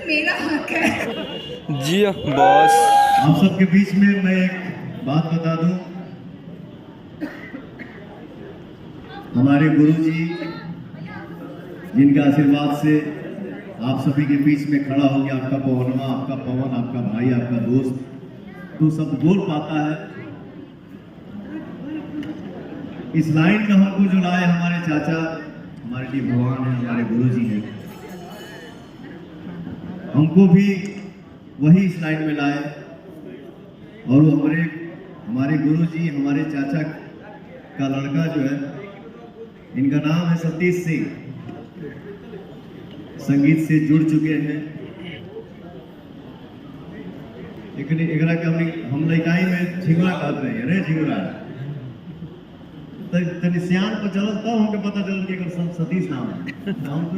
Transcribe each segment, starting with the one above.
सिर्फ मेरा हक है। जी बॉस। आप सबके बीच में मैं एक बात बता दूं, हमारे गुरुजी जिनके आशीर्वाद से आप सभी के बीच में खड़ा हो गया आपका पवनवा, आपका पवन, आपका भाई, आपका दोस्त, तो सब बोल पाता है। इस लाइन में हमको जो लाए हमारे चाचा, हमारे लिए भगवान है, हमारे गुरुजी हैं। हमको भी वही इस लाइन में लाए और वो हमारे गुरुजी, हमारे चाचा का लड़का जो है, इनका नाम है सतीश सिंह, संगीत से जुड़ चुके हैं। एकरा के हम लड़काई में झिंगुरा कहते हैं, अरे झिंगुरा तनि सियान पर चलल तब हमको पता चलल कि एकर सतीश नाम है। हम तो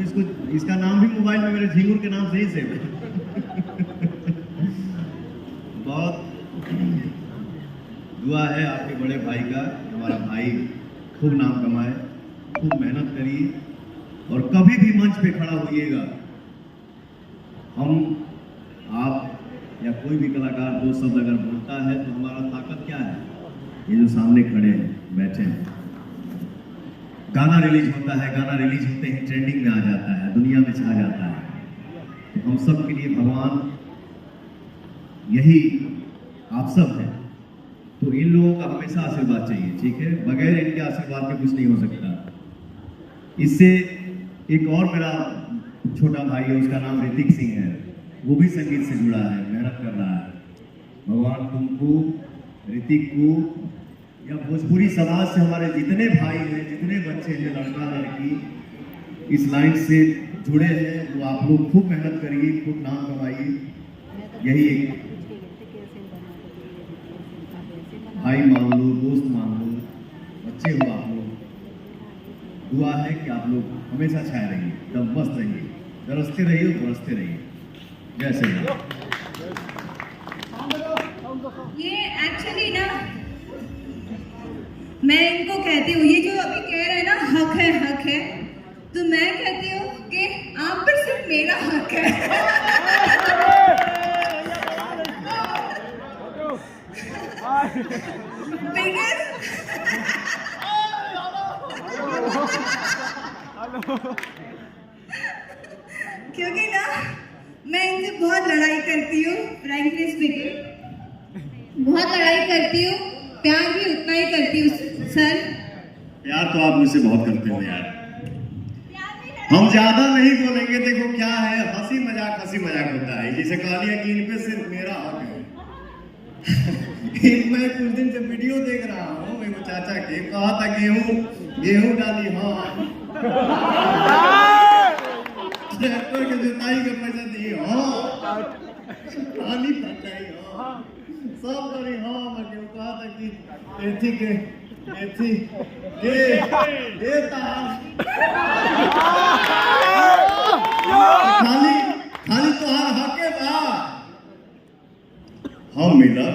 इसका नाम भी मोबाइल में मेरे झिंगुर के नाम से ही सेव है। बहुत दुआ है आपके बड़े भाई का, हमारा भाई खूब नाम कमाए, खूब मेहनत करिए और कभी भी मंच पे खड़ा होइएगा, आप या कोई भी कलाकार दो शब्द अगर बोलता है तो हमारा ताकत क्या है, ये जो सामने खड़े हैं, बैठे हैं। गाना रिलीज होता है, गाना रिलीज होते ही ट्रेंडिंग में आ जाता है, दुनिया में छा जाता है। तो हम सब के लिए भगवान यही आप सब हैं, तो इन लोगों का हमेशा आशीर्वाद चाहिए, ठीक है? बगैर इनके आशीर्वाद के कुछ नहीं हो सकता। इससे एक और मेरा छोटा भाई है, उसका नाम ऋतिक सिंह है, वो भी संगीत से जुड़ा है, मेहनत कर रहा है। भगवान तुमको, ऋतिक को या भोजपुरी समाज से हमारे जितने भाई हैं, जितने बच्चे हैं, लड़का लड़की इस लाइन से जुड़े हैं, तो आप लोग खूब मेहनत करिए, खूब नाम कमाइए। यही एक भाई मान लो, दोस्त मान लो, बच्चे हो आप लोग। दुआ है कि आप लोग हमेशा छाए रहिए, तब मस्त रहिए, बरसते रहिए, बरसते रहिए। जय श्री राम। ये एक्चुअली ना मैं इनको कहती हूँ, ये जो अभी कह रहे हैं ना हक है, तो मैं कहती हूँ कि आप पर सिर्फ मेरा हक है। क्योंकि ना मैं इनसे बहुत लड़ाई करती हूँ, फ्रैंकली स्पीकिंग बहुत लड़ाई करती हूँ, प्यार भी उतना ही करती हूँ सर। प्यार तो आप मुझसे बहुत करते हो यार, हम ज्यादा नहीं बोलेंगे। देखो क्या है, हंसी मजाक होता है। जैसे कह लिया कि इन पे सिर्फ मेरा हक है। मैं कुछ दिन से वीडियो देख रहा हूँ, मेरे चाचा के कहा था गेहूं डाली, हाँ ट्रैक्टर के जुताई का पैसा दिए, हाँ पानी पटाई, हाँ सब करी, हाँ मैं कहा था कि एथी खाली तोहार हके बा, हम मिला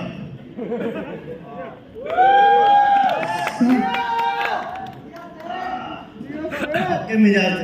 हके मिजाज